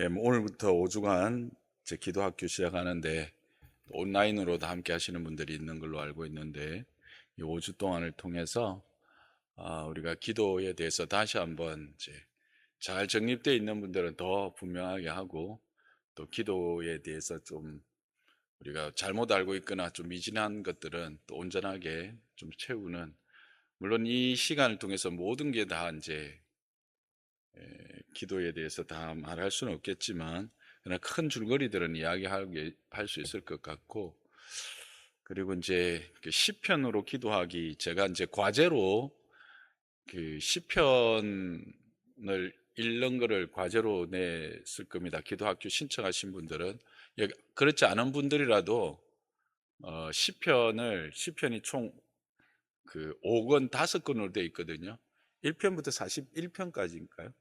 오늘부터 5주간 제 기도학교 시작하는데 온라인으로 다 함께 하시는 분들이 있는 걸로 알고 있는데 이 5주 동안을 통해서 우리가 기도에 대해서 다시 한번 이제 잘 정립되어 있는 분들은 더 분명하게 하고 또 기도에 대해서 좀 우리가 잘못 알고 있거나 좀 미진한 것들은 또 온전하게 좀 채우는, 물론 이 시간을 통해서 모든 게 다 이제 기도에 대해서 다 말할 수는 없겠지만 그러나 큰 줄거리들은 이야기할 수 있을 것 같고, 그리고 이제 그 시편으로 기도하기, 제가 이제 과제로 그 시편을 읽는 거를 과제로 냈을 겁니다. 기도학교 신청하신 분들은. 그렇지 않은 분들이라도 시편이 총 그 5권 5권으로 되어 있거든요. 1편부터 41편까지인가요?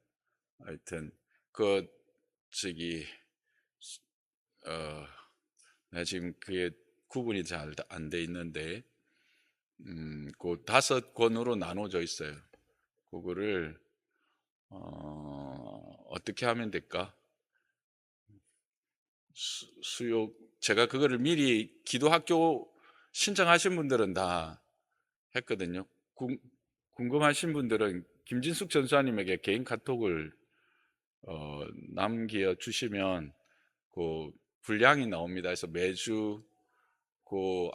하여튼 그 저기 어 내가 지금 그게 구분이 잘 안 돼 있는데 그 5권으로 나눠져 있어요. 그거를 어떻게 하면 될까? 수요 제가 그거를 미리 기도학교 신청하신 분들은 다 했거든요. 궁금하신 분들은 김진숙 전수사님에게 개인 카톡을 남겨 주시면 그 분량이 나옵니다. 그래서 매주 그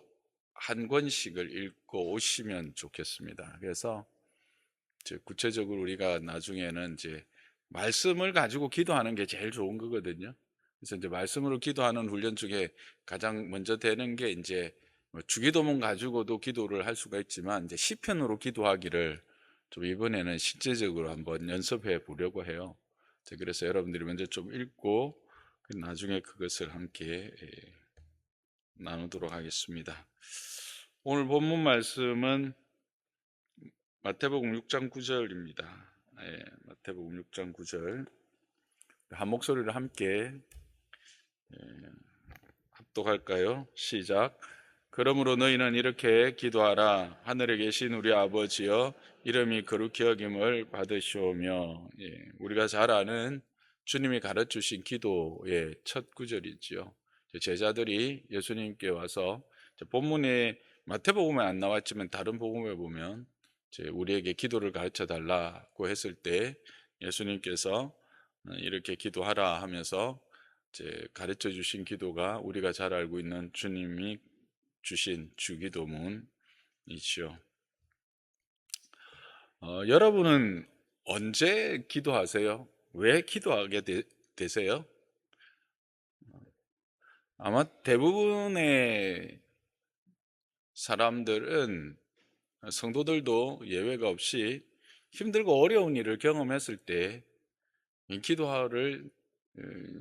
한 권씩을 읽고 오시면 좋겠습니다. 그래서 이제 구체적으로 우리가 나중에는 이제 말씀을 가지고 기도하는 게 제일 좋은 거거든요. 그래서 이제 말씀으로 기도하는 훈련 중에 가장 먼저 되는 게 이제 뭐 주기도문 가지고도 기도를 할 수가 있지만 이제 시편으로 기도하기를 좀 이번에는 실제적으로 한번 연습해 보려고 해요. 그래서 여러분들이 먼저 좀 읽고 나중에 그것을 함께 나누도록 하겠습니다. 오늘 본문 말씀은 마태복음 6장 9절입니다. 마태복음 6장 9절. 한 목소리를 함께 합독할까요? 시작. 그러므로 너희는 이렇게 기도하라. 하늘에 계신 우리 아버지여, 이름이 거룩히 여김을 받으시오며. 우리가 잘 아는 주님이 가르치신 기도의 첫 구절이지요. 제자들이 예수님께 와서 본문에 마태복음에 안 나왔지만 다른 복음에 보면 우리에게 기도를 가르쳐 달라고 했을 때 예수님께서 이렇게 기도하라 하면서 가르쳐 주신 기도가 우리가 잘 알고 있는 주님이 주신 주기도문이지요. 여러분은 언제 기도하세요? 왜 기도하게 되세요? 아마 대부분의 사람들은, 성도들도 예외가 없이 힘들고 어려운 일을 경험했을 때 이 기도를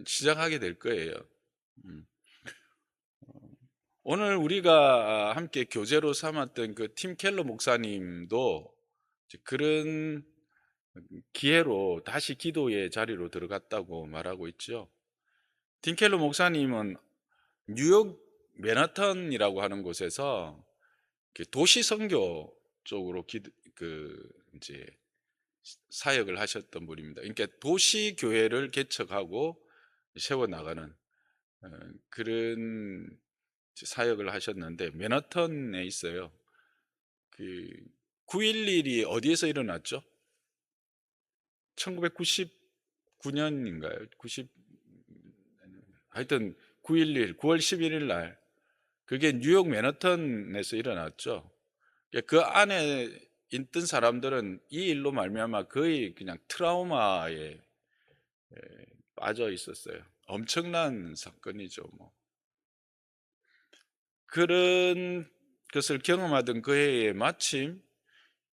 시작하게 될 거예요. 음. 오늘 우리가 함께 교재로 삼았던 그 팀 켈러 목사님도 그런 기회로 다시 기도의 자리로 들어갔다고 말하고 있죠. 팀 켈러 목사님은 뉴욕 맨하탄이라고 하는 곳에서 도시 선교 쪽으로 이제 사역을 하셨던 분입니다. 그러니까 도시 교회를 개척하고 세워 나가는 그런 사역을 하셨는데, 맨하탄에 있어요. 그 9.11이 어디에서 일어났죠? 1999년인가요? 90 하여튼 9.11 9월 11일 날 그게 뉴욕 맨하탄에서 일어났죠. 그 안에 있던 사람들은 이 일로 말미암아 거의 그냥 트라우마에 빠져 있었어요. 엄청난 사건이죠. 뭐 그런 것을 경험하던 그 해에 마침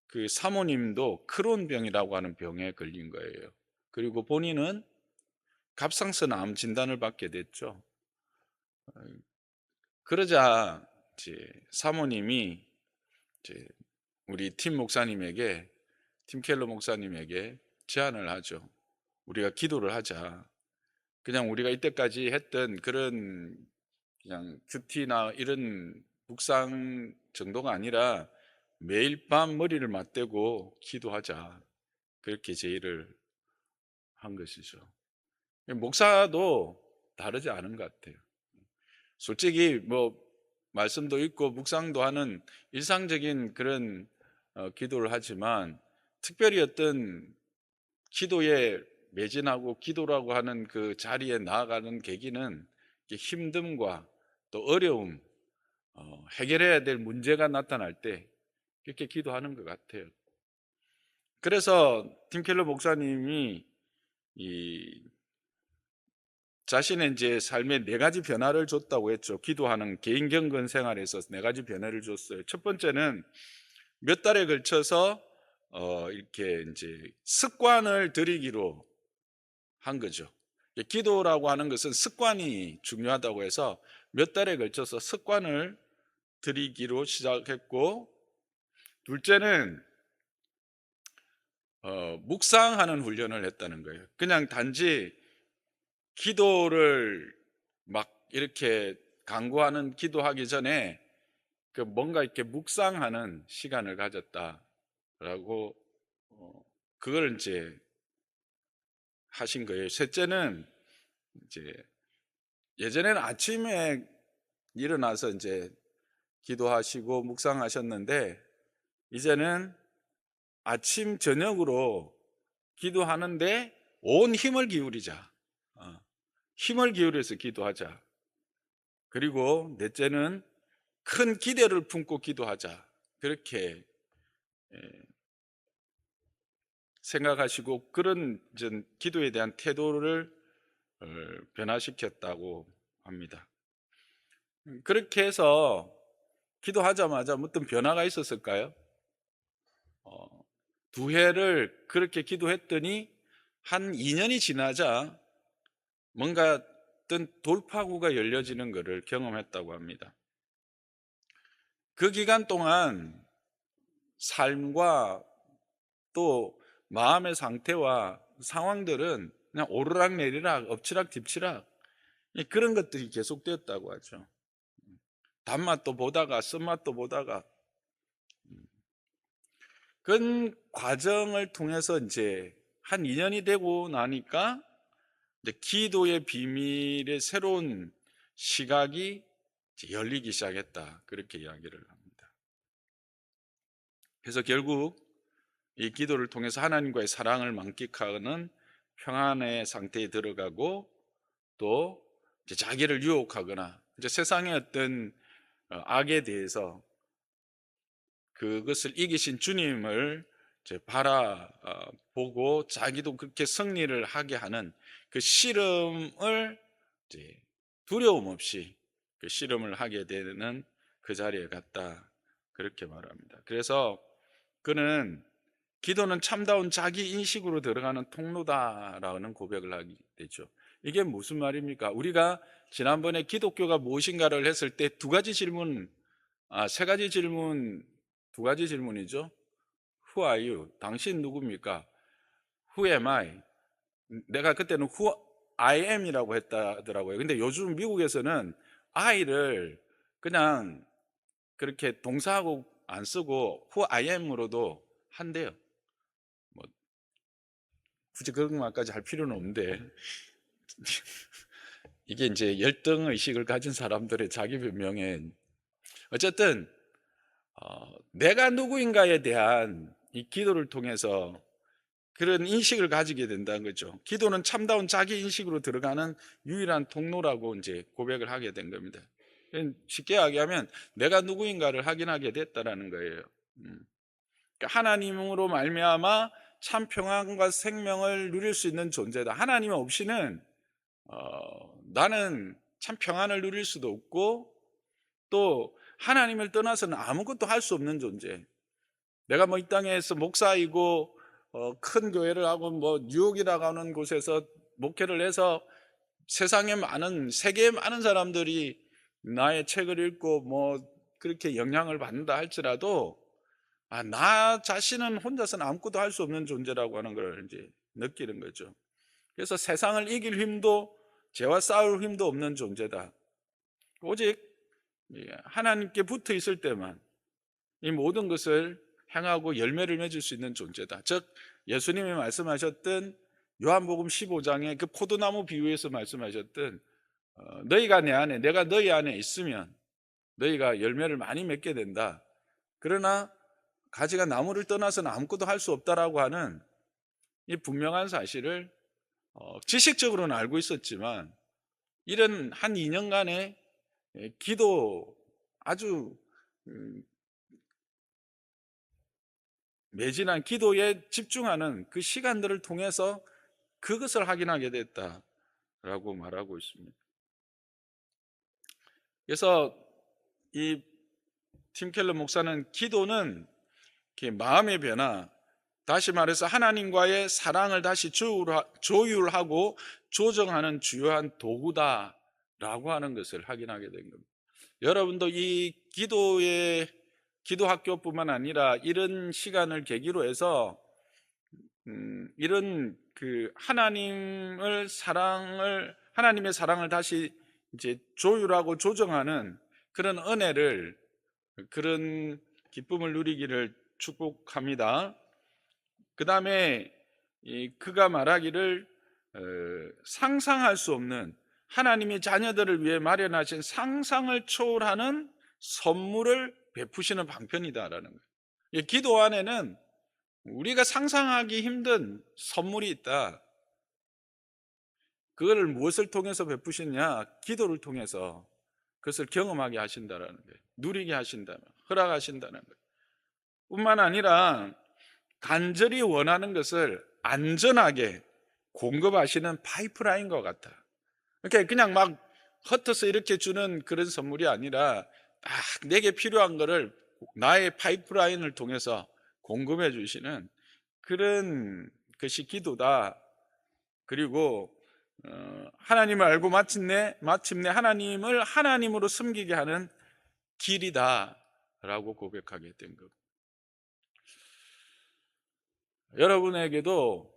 그 사모님도 크론병이라고 하는 병에 걸린 거예요. 그리고 본인은 갑상선 암 진단을 받게 됐죠. 그러자 이제 사모님이 이제 우리 팀 켈러 목사님에게 제안을 하죠. 우리가 기도를 하자. 그냥 우리가 이때까지 했던 그런 그냥 큐티나 이런 묵상 정도가 아니라 매일 밤 머리를 맞대고 기도하자. 그렇게 제의를 한 것이죠. 목사도 다르지 않은 것 같아요. 솔직히 뭐 말씀도 있고 묵상도 하는 일상적인 그런 기도를 하지만, 특별히 어떤 기도에 매진하고 기도라고 하는 그 자리에 나아가는 계기는 힘듦과 또 어려움, 해결해야 될 문제가 나타날 때 그렇게 기도하는 것 같아요. 그래서 팀 켈러 목사님이 이 자신의 이제 삶에 네 가지 변화를 줬다고 했죠. 기도하는 개인 경건 생활에서 네 가지 변화를 줬어요. 첫 번째는 몇 달에 걸쳐서 이렇게 이제 습관을 들이기로 한 거죠. 기도라고 하는 것은 습관이 중요하다고 해서 몇 달에 걸쳐서 습관을 들이기로 시작했고, 둘째는 묵상하는 훈련을 했다는 거예요. 그냥 단지 기도를 막 이렇게 강구하는 기도하기 전에 그 뭔가 이렇게 묵상하는 시간을 가졌다라고 그걸 이제 하신 거예요. 셋째는 이제 예전에는 아침에 일어나서 이제 기도하시고 묵상하셨는데, 이제는 아침 저녁으로 기도하는데 온 힘을 기울이자. 힘을 기울여서 기도하자. 그리고 넷째는 큰 기대를 품고 기도하자. 그렇게 생각하시고 그런 기도에 대한 태도를 변화시켰다고 합니다. 그렇게 해서 기도하자마자 어떤 변화가 있었을까요? 두 해를 그렇게 기도했더니 한 2년이 지나자 뭔가 어떤 돌파구가 열려지는 것을 경험했다고 합니다. 그 기간 동안 삶과 또 마음의 상태와 상황들은 그냥 오르락내리락 엎치락 뒤치락 그런 것들이 계속되었다고 하죠. 단맛도 보다가 쓴맛도 보다가 그 과정을 통해서 이제 한 2년이 되고 나니까 이제 기도의 비밀의 새로운 시각이 열리기 시작했다, 그렇게 이야기를 합니다. 그래서 결국 이 기도를 통해서 하나님과의 사랑을 만끽하는 평안의 상태에 들어가고, 또 이제 자기를 유혹하거나 이제 세상의 어떤 악에 대해서 그것을 이기신 주님을 이제 바라보고 자기도 그렇게 승리를 하게 하는 그 씨름을 이제 두려움 없이 그 씨름을 하게 되는 그 자리에 갔다, 그렇게 말합니다. 그래서 그는 기도는 참다운 자기 인식으로 들어가는 통로다라는 고백을 하게 되죠. 이게 무슨 말입니까? 우리가 지난번에 기독교가 무엇인가를 했을 때 두 가지 질문, 세 가지 질문, 두 가지 질문이죠. Who are you? 당신 누굽니까? Who am I? 내가 그때는 Who I am이라고 했다더라고요. 근데 요즘 미국에서는 I를 그냥 그렇게 동사하고 안 쓰고 Who I am으로도 한대요. 뭐 굳이 그런 말까지 할 필요는 없는데 이게 이제 열등 의식을 가진 사람들의 자기 변명에, 어쨌든 내가 누구인가에 대한 이 기도를 통해서 그런 인식을 가지게 된다는 거죠. 기도는 참다운 자기 인식으로 들어가는 유일한 통로라고 이제 고백을 하게 된 겁니다. 쉽게 이야기하면 내가 누구인가를 확인하게 됐다라는 거예요. 그러니까 하나님으로 말미암아 참 평안과 생명을 누릴 수 있는 존재다. 하나님 없이는 나는 참 평안을 누릴 수도 없고, 또 하나님을 떠나서는 아무것도 할 수 없는 존재. 내가 뭐 이 땅에서 목사이고 큰 교회를 하고 뭐 뉴욕이라고 하는 곳에서 목회를 해서 세상에 많은, 세계에 많은 사람들이 나의 책을 읽고 뭐 그렇게 영향을 받는다 할지라도 나 자신은 혼자서는 아무것도 할 수 없는 존재라고 하는 걸 이제 느끼는 거죠. 그래서 세상을 이길 힘도 죄와 싸울 힘도 없는 존재다. 오직 하나님께 붙어 있을 때만 이 모든 것을 행하고 열매를 맺을 수 있는 존재다. 즉 예수님이 말씀하셨던 요한복음 15장에 그 포도나무 비유에서 말씀하셨던 너희가 내 안에 내가 너희 안에 있으면 너희가 열매를 많이 맺게 된다. 그러나 가지가 나무를 떠나서는 아무것도 할 수 없다라고 하는 이 분명한 사실을 지식적으로는 알고 있었지만 이런 한 2년간의 기도 아주 매진한 기도에 집중하는 그 시간들을 통해서 그것을 확인하게 됐다라고 말하고 있습니다. 그래서 이 팀 켈러 목사는 기도는 마음의 변화, 다시 말해서 하나님과의 사랑을 다시 조율하고 조정하는 주요한 도구다라고 하는 것을 확인하게 된 겁니다. 여러분도 이 기도 학교뿐만 아니라 이런 시간을 계기로 해서 이런 하나님의 사랑을 다시 이제 조율하고 조정하는 그런 은혜를, 그런 기쁨을 누리기를 축복합니다. 그 다음에 그가 말하기를 상상할 수 없는 하나님의 자녀들을 위해 마련하신 상상을 초월하는 선물을 베푸시는 방편이다라는 거예요. 기도 안에는 우리가 상상하기 힘든 선물이 있다. 그거를 무엇을 통해서 베푸시냐? 기도를 통해서 그것을 경험하게 하신다라는 거예요. 누리게 하신다면, 허락하신다는 거예요. 뿐만 아니라 간절히 원하는 것을 안전하게 공급하시는 파이프라인과 같아. 그러니까 그냥 막 흩어서 이렇게 주는 그런 선물이 아니라 딱 내게 필요한 거를 나의 파이프라인을 통해서 공급해 주시는 그런 것이 기도다. 그리고 하나님을 알고 마침내 하나님을 하나님으로 섬기게 하는 길이다라고 고백하게 된 겁니다. 여러분에게도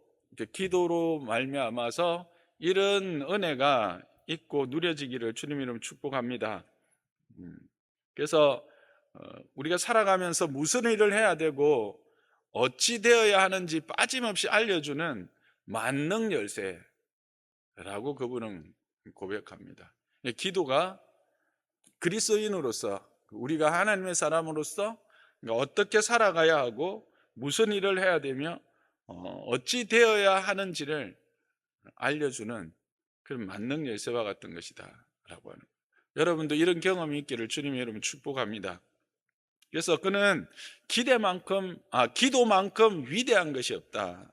기도로 말미암아서 이런 은혜가 있고 누려지기를 주님 이름 축복합니다. 그래서 우리가 살아가면서 무슨 일을 해야 되고 어찌 되어야 하는지 빠짐없이 알려주는 만능 열쇠라고 그분은 고백합니다. 기도가 그리스도인으로서, 우리가 하나님의 사람으로서 어떻게 살아가야 하고 무슨 일을 해야 되며 어찌 되어야 하는지를 알려주는 그런 만능 열쇠와 같은 것이다 라고 하는, 여러분도 이런 경험이 있기를 주님의 이름으로 축복합니다. 그래서 그는 기도만큼 위대한 것이 없다.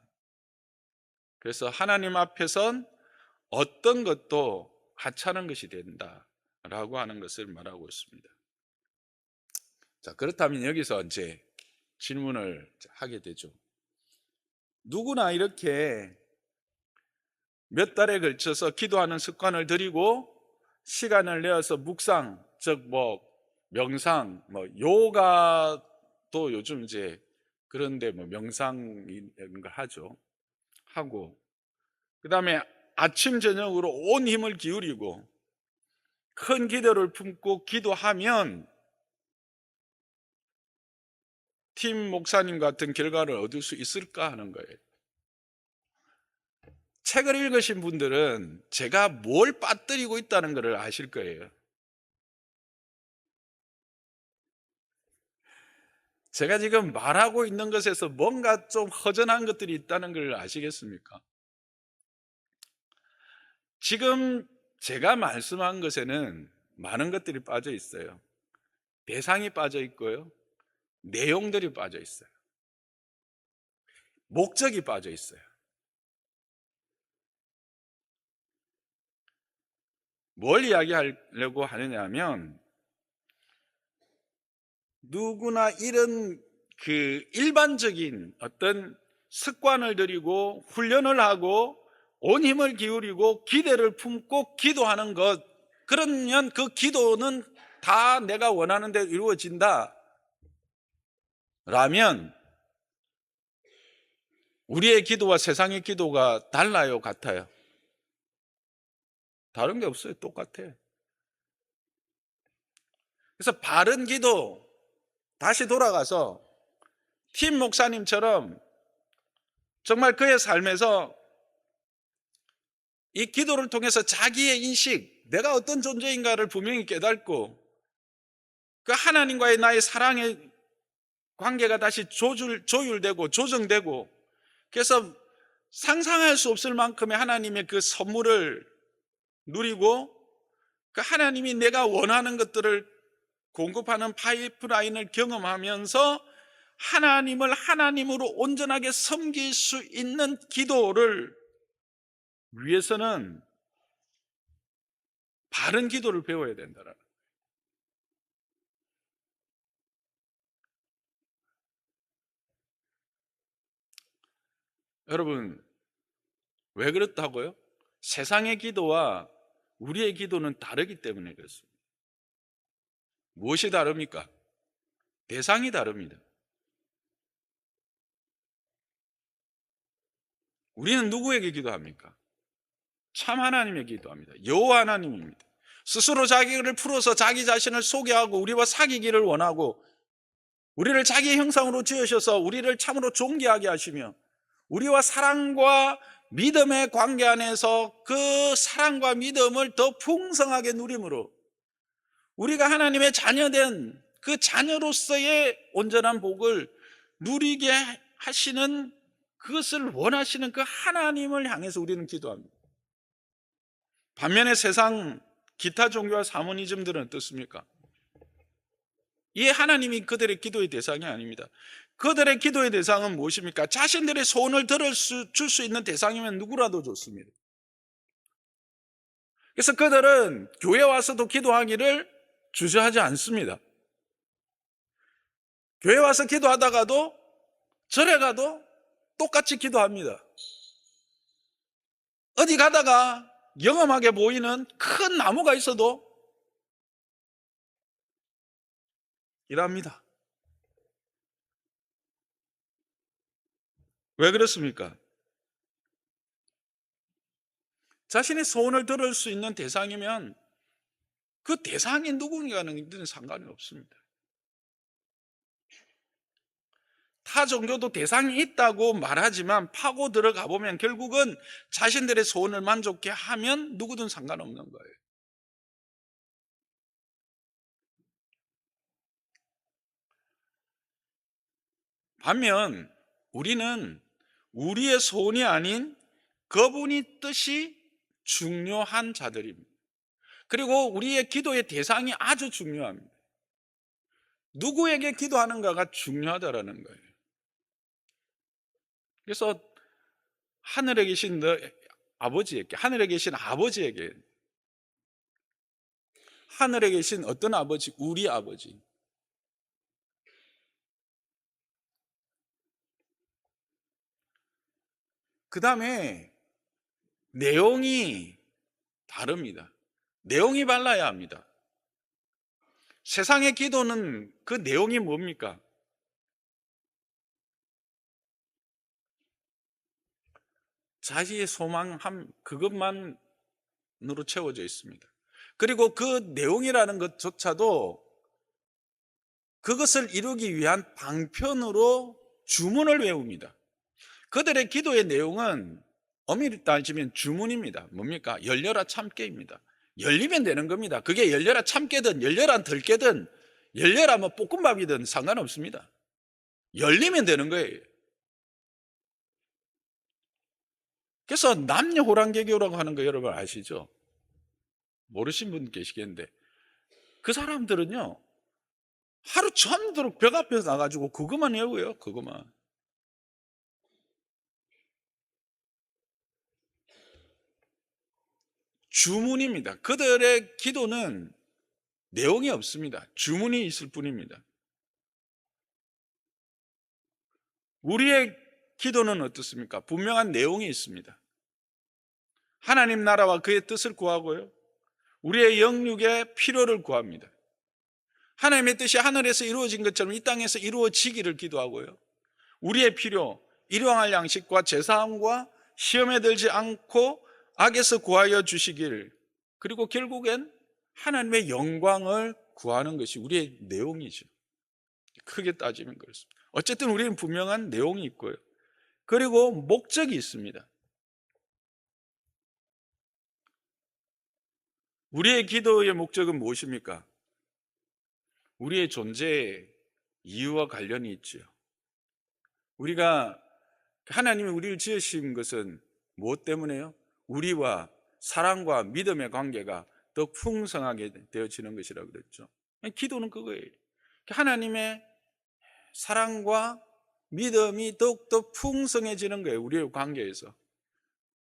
그래서 하나님 앞에선 어떤 것도 하찮은 것이 된다라고 하는 것을 말하고 있습니다. 자, 그렇다면 여기서 이제 질문을 하게 되죠. 누구나 이렇게 몇 달에 걸쳐서 기도하는 습관을 들이고 시간을 내어서 묵상, 즉 명상, 요가도 요즘 이제 그런데 명상 이런 걸 하고 그다음에 아침 저녁으로 온 힘을 기울이고 큰 기도를 품고 기도하면 팀 목사님 같은 결과를 얻을 수 있을까 하는 거예요. 책을 읽으신 분들은 제가 뭘 빠뜨리고 있다는 것을 아실 거예요. 제가 지금 말하고 있는 것에서 뭔가 좀 허전한 것들이 있다는 걸 아시겠습니까? 지금 제가 말씀한 것에는 많은 것들이 빠져 있어요. 대상이 빠져 있고요. 내용들이 빠져 있어요. 목적이 빠져 있어요. 뭘 이야기하려고 하느냐 면 누구나 이런 일반적인 어떤 습관을 들이고 훈련을 하고 온 힘을 기울이고 기대를 품고 기도하는 것, 그러면 그 기도는 다 내가 원하는 대로 이루어진다 라면 우리의 기도와 세상의 기도가 달라요, 같아요? 다른 게 없어요. 똑같아요. 그래서 바른 기도, 다시 돌아가서 팀 목사님처럼 정말 그의 삶에서 이 기도를 통해서 자기의 인식, 내가 어떤 존재인가를 분명히 깨닫고 그 하나님과의 나의 사랑의 관계가 다시 조율되고 조정되고, 그래서 상상할 수 없을 만큼의 하나님의 그 선물을 누리고 그 하나님이 내가 원하는 것들을 공급하는 파이프라인을 경험하면서 하나님을 하나님으로 온전하게 섬길 수 있는 기도를 위해서는 바른 기도를 배워야 된다는. 여러분, 왜 그렇다고요? 세상의 기도와 우리의 기도는 다르기 때문에 그렇습니다. 무엇이 다릅니까? 대상이 다릅니다. 우리는 누구에게 기도합니까? 참 하나님에게 기도합니다. 여호와 하나님입니다. 스스로 자기를 풀어서 자기 자신을 소개하고 우리와 사귀기를 원하고, 우리를 자기의 형상으로 지으셔서 우리를 참으로 존귀하게 하시며 우리와 사랑과 믿음의 관계 안에서 그 사랑과 믿음을 더 풍성하게 누림으로 우리가 하나님의 자녀된 그 자녀로서의 온전한 복을 누리게 하시는, 그것을 원하시는 그 하나님을 향해서 우리는 기도합니다. 반면에 세상 기타 종교와 사모니즘들은 어떻습니까? 이 하나님이 그들의 기도의 대상이 아닙니다. 그들의 기도의 대상은 무엇입니까? 자신들의 소원을 줄 수 있는 대상이면 누구라도 좋습니다. 그래서 그들은 교회 와서도 기도하기를 주저하지 않습니다. 교회 와서 기도하다가도 절에 가도 똑같이 기도합니다. 어디 가다가 영험하게 보이는 큰 나무가 있어도 일합니다. 왜 그렇습니까? 자신의 소원을 들을 수 있는 대상이면 그 대상이 누구인가는 상관이 없습니다. 타 종교도 대상이 있다고 말하지만 파고 들어가 보면 결국은 자신들의 소원을 만족해 하면 누구든 상관없는 거예요. 반면 우리는 우리의 소원이 아닌 그분이 뜻이 중요한 자들입니다. 그리고 우리의 기도의 대상이 아주 중요합니다. 누구에게 기도하는가가 중요하다라는 거예요. 그래서 하늘에 계신 아버지에게, 하늘에 계신 아버지에게, 하늘에 계신 어떤 아버지? 우리 아버지. 그 다음에 내용이 다릅니다. 내용이 달라야 합니다. 세상의 기도는 그 내용이 뭡니까? 자기의 소망함, 그것만으로 채워져 있습니다. 그리고 그 내용이라는 것조차도 그것을 이루기 위한 방편으로 주문을 외웁니다. 그들의 기도의 내용은 엄밀히 따지면 주문입니다. 뭡니까? 열려라 참깨입니다. 열리면 되는 겁니다. 그게 열려라 참깨든 열려라 들깨든 열려라 뭐 볶음밥이든 상관없습니다. 열리면 되는 거예요. 그래서 남녀 호랑개교라고 하는 거 여러분 아시죠? 모르신 분 계시겠는데, 그 사람들은요 하루 종일 벽 앞에 나가지고 그것만 외워요. 그것만. 주문입니다. 그들의 기도는 내용이 없습니다. 주문이 있을 뿐입니다. 우리의 기도는 어떻습니까? 분명한 내용이 있습니다. 하나님 나라와 그의 뜻을 구하고요, 우리의 영육의 필요를 구합니다. 하나님의 뜻이 하늘에서 이루어진 것처럼 이 땅에서 이루어지기를 기도하고요, 우리의 필요, 일용할 양식과 제사함과 시험에 들지 않고 악에서 구하여 주시길, 그리고 결국엔 하나님의 영광을 구하는 것이 우리의 내용이죠. 크게 따지면 그렇습니다. 어쨌든 우리는 분명한 내용이 있고요, 그리고 목적이 있습니다. 우리의 기도의 목적은 무엇입니까? 우리의 존재의 이유와 관련이 있지요. 우리가 하나님이 우리를 지으신 것은 무엇 때문에요? 우리와 사랑과 믿음의 관계가 더 풍성하게 되어지는 것이라고 그랬죠. 기도는 그거예요. 하나님의 사랑과 믿음이 더욱더 풍성해지는 거예요. 우리의 관계에서.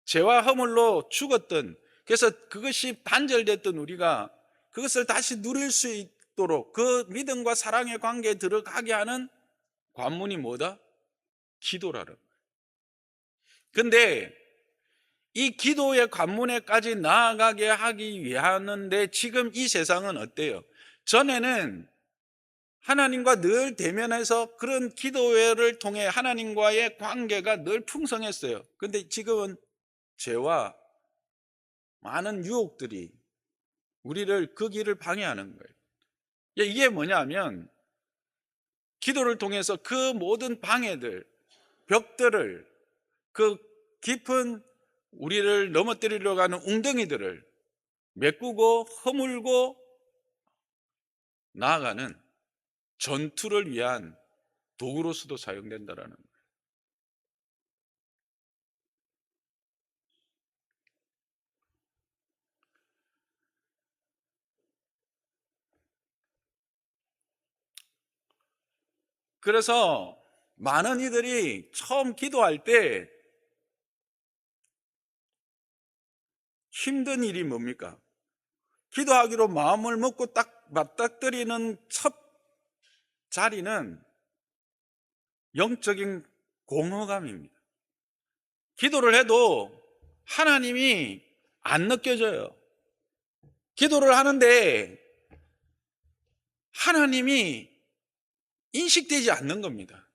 죄와 허물로 죽었던, 그래서 그것이 단절됐던 우리가 그것을 다시 누릴 수 있도록 그 믿음과 사랑의 관계에 들어가게 하는 관문이 뭐다? 기도라는 거예요. 근데 이 기도의 관문에까지 나아가게 하기 위하는데 지금 이 세상은 어때요? 전에는 하나님과 늘 대면해서 그런 기도회를 통해 하나님과의 관계가 늘 풍성했어요. 근데 지금은 죄와 많은 유혹들이 우리를 그 길을 방해하는 거예요. 이게 뭐냐면 기도를 통해서 그 모든 방해들, 벽들을, 그 깊은 우리를 넘어뜨리려고 하는 웅덩이들을 메꾸고 허물고 나아가는 전투를 위한 도구로서도 사용된다라는 거예요. 그래서 많은 이들이 처음 기도할 때 힘든 일이 뭡니까? 기도하기로 마음을 먹고 딱 맞닥뜨리는 첫 자리는 영적인 공허감입니다. 기도를 해도 하나님이 안 느껴져요. 기도를 하는데 하나님이 인식되지 않는 겁니다.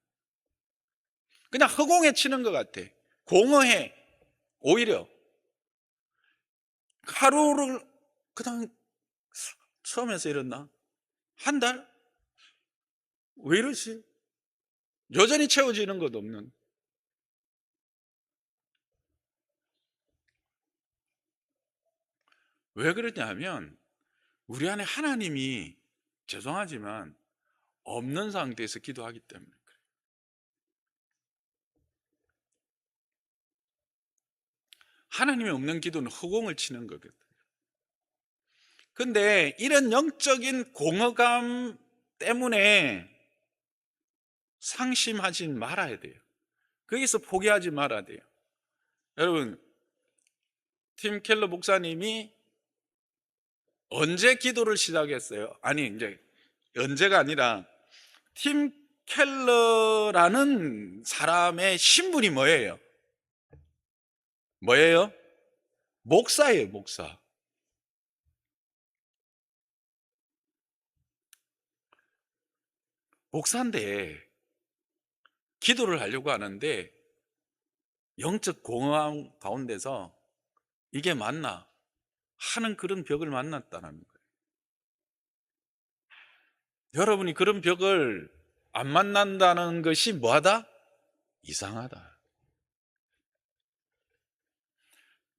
그냥 허공에 치는 것 같아. 공허해. 오히려 하루를 그냥 처음에서 이랬나? 한 달? 왜 이러지? 여전히 채워지는 것 없는. 왜 그러냐 하면 우리 안에 하나님이 죄송하지만 없는 상태에서 기도하기 때문에 그래요. 하나님이 없는 기도는 허공을 치는 거거든요. 근데 이런 영적인 공허감 때문에 상심하지 말아야 돼요. 거기서 포기하지 말아야 돼요. 여러분, 팀 켈러 목사님이 언제 기도를 시작했어요? 아니, 이제 언제가 아니라 팀 켈러라는 사람의 신분이 뭐예요? 뭐예요? 목사예요, 목사. 목사인데 기도를 하려고 하는데 영적 공허함 가운데서 이게 맞나 하는 그런 벽을 만났다는 거예요. 여러분이 그런 벽을 안 만난다는 것이 뭐하다? 이상하다.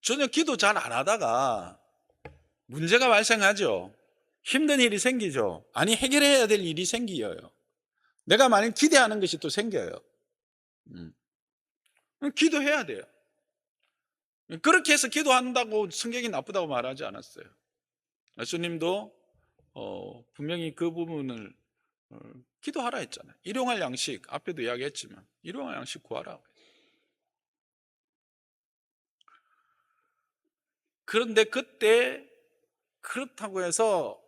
전혀 기도 잘 안 하다가 문제가 발생하죠. 힘든 일이 생기죠. 아니, 해결해야 될 일이 생겨요. 내가 만약 기대하는 것이 또 생겨요. 음. 기도해야 돼요. 그렇게 해서 기도한다고 성격이 나쁘다고 말하지 않았어요. 예수님도 분명히 그 부분을 어, 기도하라 했잖아요. 일용할 양식, 앞에도 이야기했지만 일용할 양식 구하라. 그런데 그때 그렇다고 해서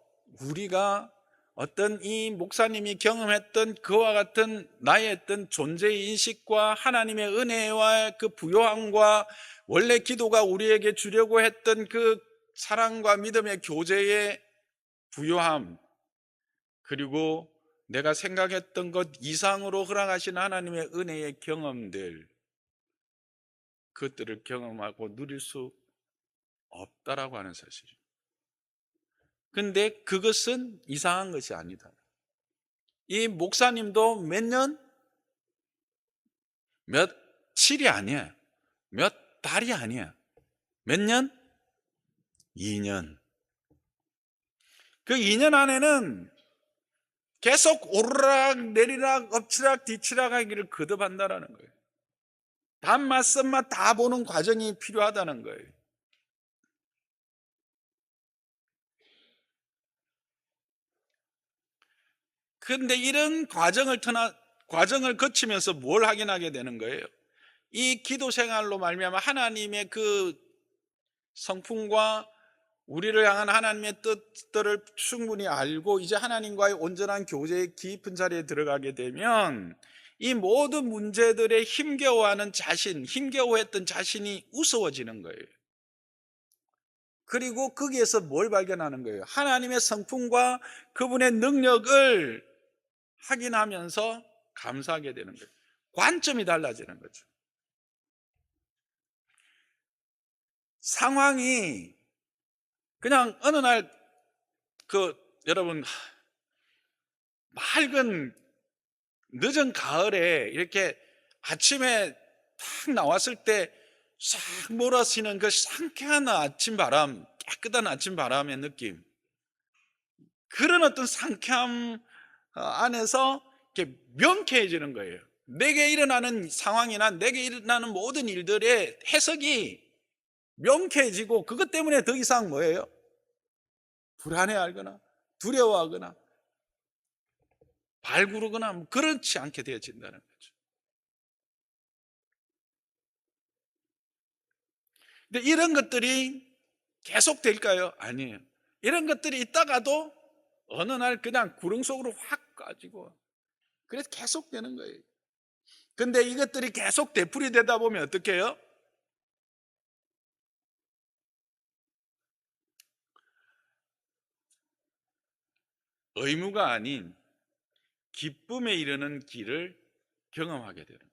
우리가 어떤 이 목사님이 경험했던 그와 같은 나의 어떤 존재의 인식과 하나님의 은혜와 그 부요함과 원래 기도가 우리에게 주려고 했던 그 사랑과 믿음의 교제의 부요함, 그리고 내가 생각했던 것 이상으로 허락하신 하나님의 은혜의 경험들, 그것들을 경험하고 누릴 수 없다라고 하는 사실이죠. 근데 그것은 이상한 것이 아니다. 이 목사님도 몇 년? 며칠이 아니야. 몇 달이 아니야. 몇 년? 2년. 그 2년 안에는 계속 오르락 내리락 엎치락 뒤치락 하기를 거듭한다라는 거예요. 단맛 쓴맛 다 보는 과정이 필요하다는 거예요. 그런데 이런 과정을 거치면서 뭘 확인하게 되는 거예요? 이 기도 생활로 말미암아 하나님의 그 성품과 우리를 향한 하나님의 뜻들을 충분히 알고 이제 하나님과의 온전한 교제의 깊은 자리에 들어가게 되면 이 모든 문제들에 힘겨워하는 자신, 힘겨워했던 자신이 우스워지는 거예요. 그리고 거기에서 뭘 발견하는 거예요? 하나님의 성품과 그분의 능력을 확인하면서 감사하게 되는 거예요. 관점이 달라지는 거죠. 상황이 그냥 어느 날 여러분 맑은 늦은 가을에 이렇게 아침에 탁 나왔을 때 싹 몰아치는 그 상쾌한 아침 바람, 깨끗한 아침 바람의 느낌, 그런 어떤 상쾌함 안에서 이렇게 명쾌해지는 거예요. 내게 일어나는 상황이나 내게 일어나는 모든 일들의 해석이 명쾌해지고 그것 때문에 더 이상 뭐예요? 불안해하거나 두려워하거나 발구르거나 그렇지 않게 되어진다는 거죠. 근데 이런 것들이 계속 될까요? 아니에요. 이런 것들이 있다가도 어느 날 그냥 구릉 속으로 확 가지고 그래서 계속 되는 거예요. 근데 이것들이 계속 되풀이되다 보면 어떻게 해요? 의무가 아닌 기쁨에 이르는 길을 경험하게 되는 거예요.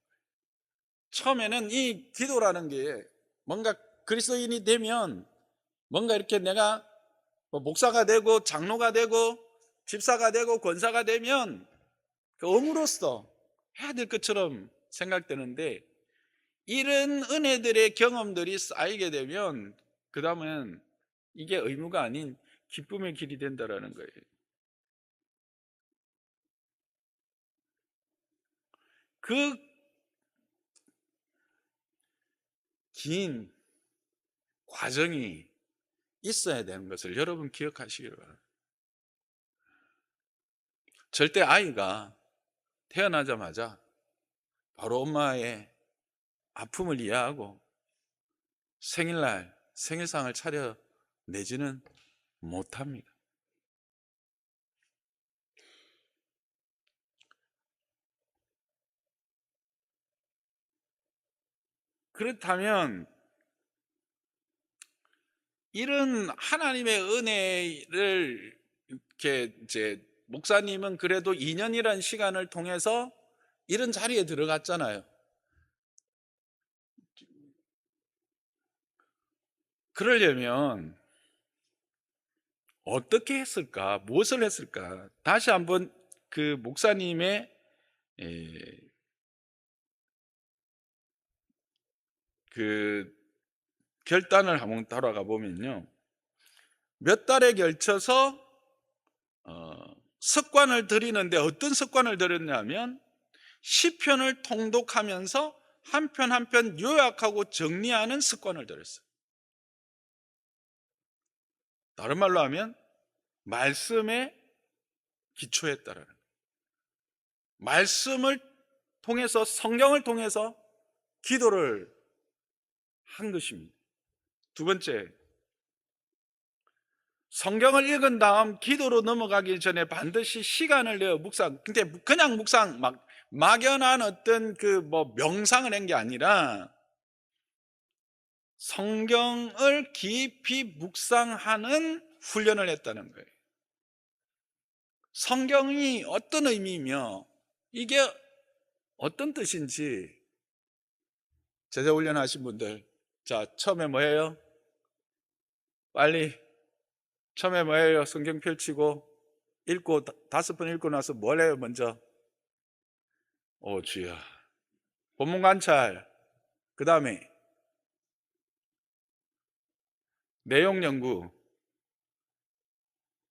처음에는 이 기도라는 게 뭔가 그리스도인이 되면 뭔가 이렇게 내가 뭐 목사가 되고 장로가 되고 집사가 되고 권사가 되면 그 의무로서 해야 될 것처럼 생각되는데 이런 은혜들의 경험들이 쌓이게 되면 그 다음은 이게 의무가 아닌 기쁨의 길이 된다라는 거예요. 그 긴 과정이 있어야 되는 것을 여러분 기억하시기 바랍니다. 절대 아이가 태어나자마자 바로 엄마의 아픔을 이해하고 생일날 생일상을 차려내지는 못합니다. 그렇다면 이런 하나님의 은혜를 이렇게 이제 목사님은 그래도 2년이라는 시간을 통해서 이런 자리에 들어갔잖아요. 그러려면 어떻게 했을까? 무엇을 했을까? 다시 한번 그 목사님의 에, 그 결단을 한번 따라가 보면요. 몇 달에 걸쳐서 습관을 들이는데 어떤 습관을 들였냐면 시편을 통독하면서 한 편 한 편 요약하고 정리하는 습관을 들였어요. 다른 말로 하면 말씀에 기초했다라는 거예요. 말씀을 통해서 성경을 통해서 기도를 한 것입니다. 두 번째, 성경을 읽은 다음 기도로 넘어가기 전에 반드시 시간을 내어 묵상. 근데 그냥 묵상 막연한 어떤 그 뭐 명상을 한 게 아니라 성경을 깊이 묵상하는 훈련을 했다는 거예요. 성경이 어떤 의미이며 이게 어떤 뜻인지 제자 훈련하신 분들, 자, 처음에 뭐예요? 빨리 처음에 뭐예요? 성경 펼치고 읽고 5번 읽고 나서 뭘 해요? 먼저 오 주여 본문 관찰, 그 다음에 내용 연구,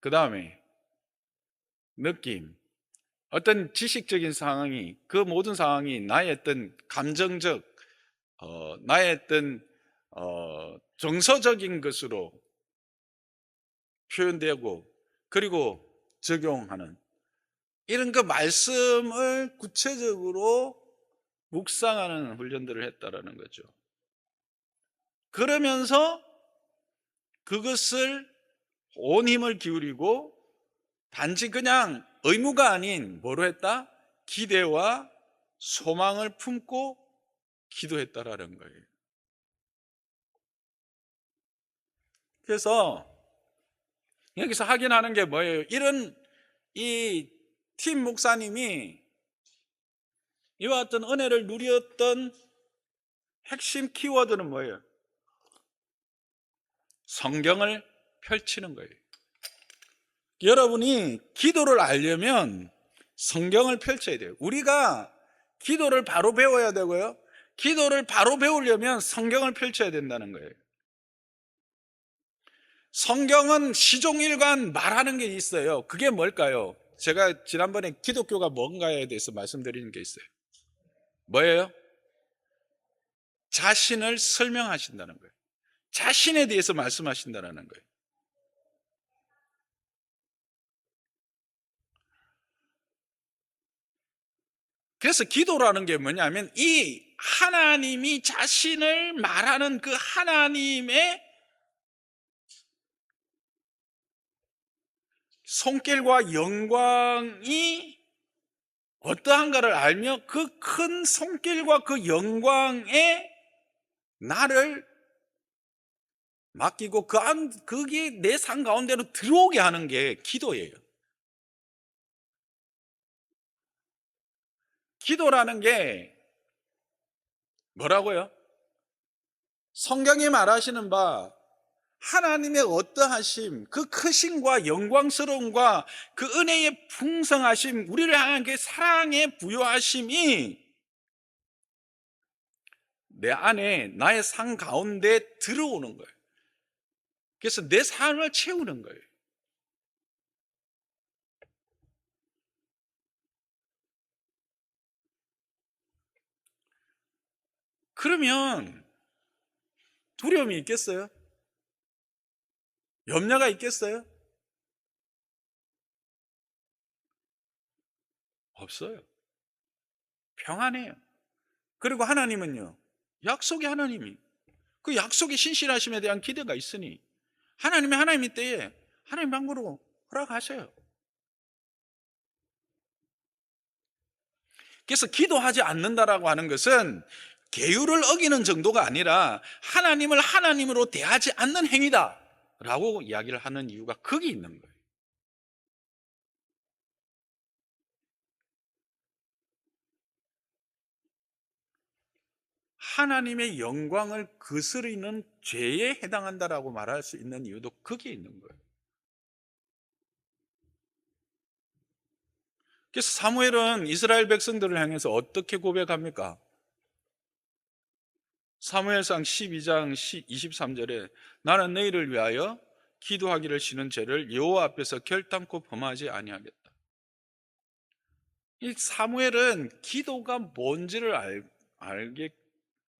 그 다음에 느낌, 어떤 지식적인 상황이, 그 모든 상황이 나의 어떤 감정적, 나의 어떤 정서적인 것으로 표현되고, 그리고 적용하는 이런 그 말씀을 구체적으로 묵상하는 훈련들을 했다라는 거죠. 그러면서 그것을 온 힘을 기울이고 단지 그냥 의무가 아닌 뭐로 했다? 기대와 소망을 품고 기도했다라는 거예요. 그래서 여기서 확인하는 게 뭐예요? 이런 이 팀 목사님이 이와 같은 은혜를 누렸던 핵심 키워드는 뭐예요? 성경을 펼치는 거예요. 여러분이 기도를 알려면 성경을 펼쳐야 돼요. 우리가 기도를 바로 배워야 되고요. 기도를 바로 배우려면 성경을 펼쳐야 된다는 거예요. 성경은 시종일관 말하는 게 있어요. 그게 뭘까요? 제가 지난번에 기독교가 뭔가에 대해서 말씀드리는 게 있어요. 뭐예요? 자신을 설명하신다는 거예요. 자신에 대해서 말씀하신다는 거예요. 그래서 기도라는 게 뭐냐면 이 하나님이 자신을 말하는 그 하나님의 손길과 영광이 어떠한가를 알며 그 큰 손길과 그 영광에 나를 맡기고 그게 내 삶 가운데로 들어오게 하는 게 기도예요. 기도라는 게 뭐라고요? 성경이 말하시는 바 하나님의 어떠하심, 그 크심과 영광스러움과 그 은혜의 풍성하심, 우리를 향한 그 사랑의 부요하심이 내 안에 나의 삶 가운데 들어오는 거예요. 그래서 내 삶을 채우는 거예요. 그러면 두려움이 있겠어요? 염려가 있겠어요? 없어요. 평안해요. 그리고 하나님은요, 약속의 하나님이, 그 약속의 신실하심에 대한 기대가 있으니 하나님의 때에 하나님 방법으로 허락하셔요. 그래서 기도하지 않는다라고 하는 것은 계율을 어기는 정도가 아니라 하나님을 하나님으로 대하지 않는 행위다 라고 이야기를 하는 이유가 거기 있는 거예요. 하나님의 영광을 거스르는 죄에 해당한다라고 말할 수 있는 이유도 거기에 있는 거예요. 그래서 사무엘은 이스라엘 백성들을 향해서 어떻게 고백합니까? 사무엘상 12장 23절에 나는 너희를 위하여 기도하기를 싫은 죄를 여호와 앞에서 결단코 범하지 아니하겠다. 이 사무엘은 기도가 뭔지를 알게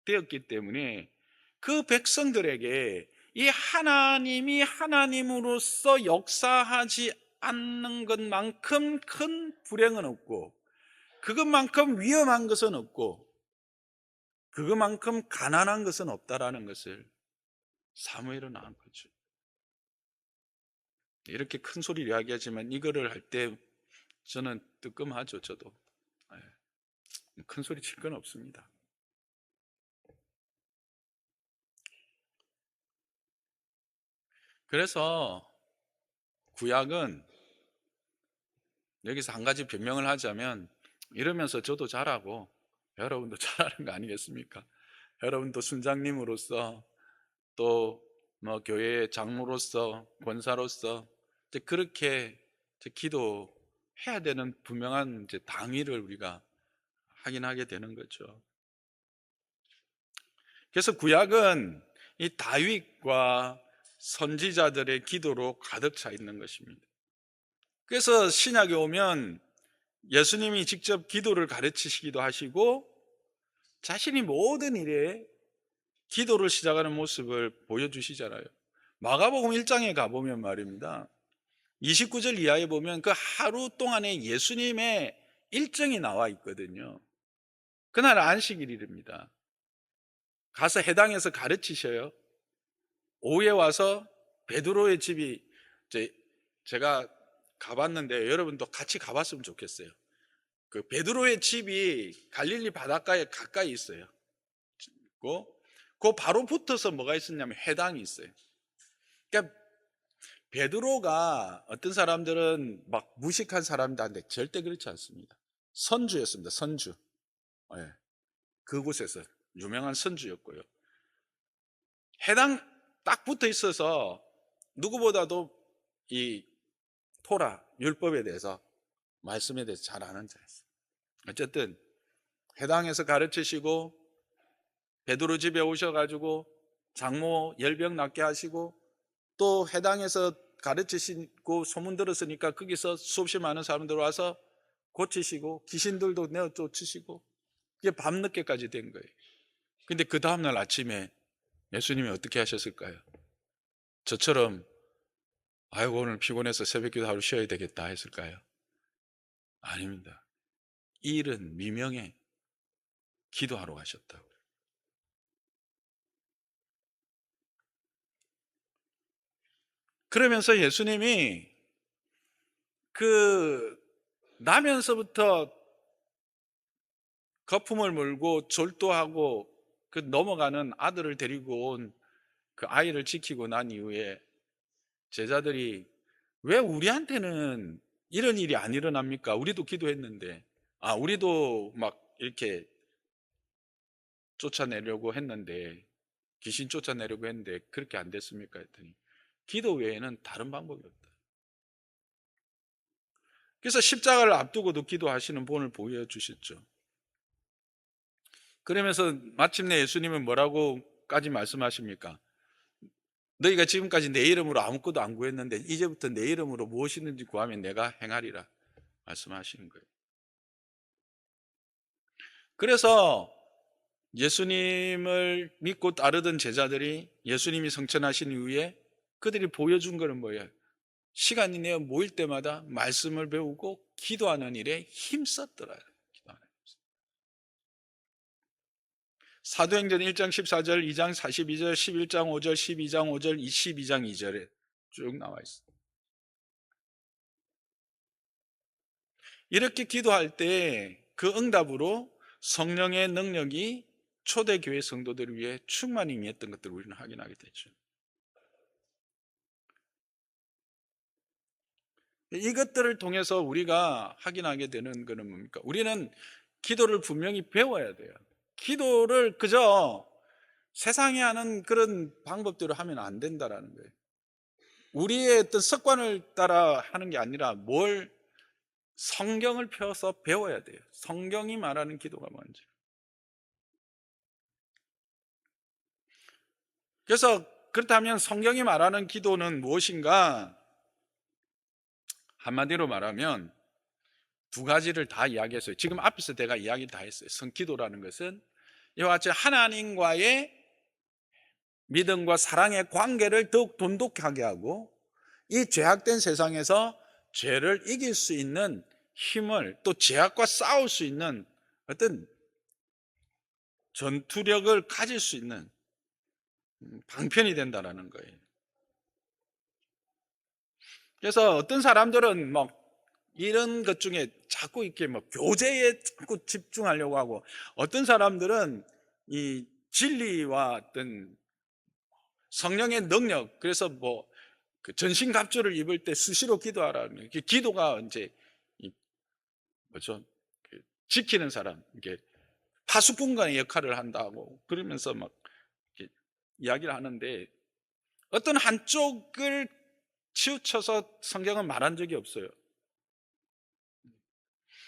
되었기 때문에 그 백성들에게 이 하나님이 하나님으로서 역사하지 않는 것만큼 큰 불행은 없고 그것만큼 위험한 것은 없고 그것만큼 가난한 것은 없다라는 것을 사무엘은 안 거죠. 이렇게 큰 소리를 이야기하지만 이거를 할 때 저는 뜨끔하죠. 저도 큰 소리 칠 건 없습니다. 그래서 구약은 여기서 한 가지 변명을 하자면 이러면서 저도 잘하고 여러분도 잘하는 거 아니겠습니까? 여러분도 순장님으로서 또 뭐 교회의 장로로서 권사로서 이제 그렇게 이제 기도해야 되는 분명한 이제 당위를 우리가 확인하게 되는 거죠. 그래서 구약은 이 다윗과 선지자들의 기도로 가득 차 있는 것입니다. 그래서 신약에 오면 예수님이 직접 기도를 가르치시기도 하시고 자신이 모든 일에 기도를 시작하는 모습을 보여주시잖아요. 마가복음 1장에 가보면 말입니다, 29절 이하에 보면 그 하루 동안에 예수님의 일정이 나와 있거든요. 그날 안식일입니다. 가서 해당에서 가르치셔요. 오후에 와서 베드로의 집이, 제가 가봤는데 여러분도 같이 가봤으면 좋겠어요. 그 베드로의 집이 갈릴리 바닷가에 가까이 있어요. 그 바로 붙어서 뭐가 있었냐면 회당이 있어요. 그러니까 베드로가 어떤 사람들은 막 무식한 사람이다 하는데 절대 그렇지 않습니다. 선주였습니다. 선주. 예, 그곳에서 유명한 선주였고요. 해당 딱 붙어 있어서 누구보다도 이 토라 율법에 대해서, 말씀에 대해서 잘 아는 자였어요. 어쨌든 해당에서 가르치시고 베드로 집에 오셔가지고 장모 열병 낫게 하시고, 또 해당에서 가르치시고 소문 들었으니까 거기서 수없이 많은 사람들 와서 고치시고 귀신들도 내어 쫓으시고, 그게 밤늦게까지 된 거예요. 근데 그 다음날 아침에 예수님이 어떻게 하셨을까요? 저처럼 아이고 오늘 피곤해서 새벽기도 하루 쉬어야 되겠다 했을까요? 아닙니다. 이른 미명에 기도하러 가셨다고. 그러면서 예수님이 그 나면서부터 거품을 물고 졸도하고 그 넘어가는 아들을 데리고 온 그 아이를 지키고 난 이후에 제자들이 왜 우리한테는 이런 일이 안 일어납니까? 우리도 기도했는데, 우리도 막 이렇게 쫓아내려고 했는데, 귀신 쫓아내려고 했는데 그렇게 안 됐습니까? 했더니 기도 외에는 다른 방법이 없다. 그래서 십자가를 앞두고도 기도하시는 본을 보여주셨죠. 그러면서 마침내 예수님은 뭐라고까지 말씀하십니까? 너희가 지금까지 내 이름으로 아무것도 안 구했는데 이제부터 내 이름으로 무엇이든지 구하면 내가 행하리라 말씀하시는 거예요. 그래서 예수님을 믿고 따르던 제자들이 예수님이 성천하신 이후에 그들이 보여준 것은 뭐예요? 시간이 내어 모일 때마다 말씀을 배우고 기도하는 일에 힘썼더라. 사도행전 1장 14절, 2장 42절, 11장 5절, 12장 5절, 22장 2절에 쭉 나와 있습니다. 이렇게 기도할 때 그 응답으로 성령의 능력이 초대교회 성도들을 위해 충만히 임했던 것들을 우리는 확인하게 되죠. 이것들을 통해서 우리가 확인하게 되는 것은 뭡니까? 우리는 기도를 분명히 배워야 돼요. 기도를 그저 세상에 하는 그런 방법대로 하면 안 된다라는 거예요. 우리의 어떤 습관을 따라 하는 게 아니라 성경을 펴서 배워야 돼요. 성경이 말하는 기도가 뭔지. 그래서 그렇다면 성경이 말하는 기도는 무엇인가? 한마디로 말하면 두 가지를 다 이야기했어요. 지금 앞에서 내가 이야기 다 했어요. 성기도라는 것은 이와 같이 하나님과의 믿음과 사랑의 관계를 더욱 돈독하게 하고, 이 죄악된 세상에서 죄를 이길 수 있는 힘을, 또 죄악과 싸울 수 있는 어떤 전투력을 가질 수 있는 방편이 된다는 거예요. 그래서 어떤 사람들은 막 이런 것 중에 자꾸 이렇게 뭐 교제에 자꾸 집중하려고 하고, 어떤 사람들은 이 진리와 어떤 성령의 능력, 그래서 뭐 그 전신갑주를 입을 때 수시로 기도하라는, 기도가 이제 뭐죠? 지키는 사람, 이게 파수꾼간의 역할을 한다고 그러면서 막 이렇게 이야기를 하는데, 어떤 한쪽을 치우쳐서 성경은 말한 적이 없어요.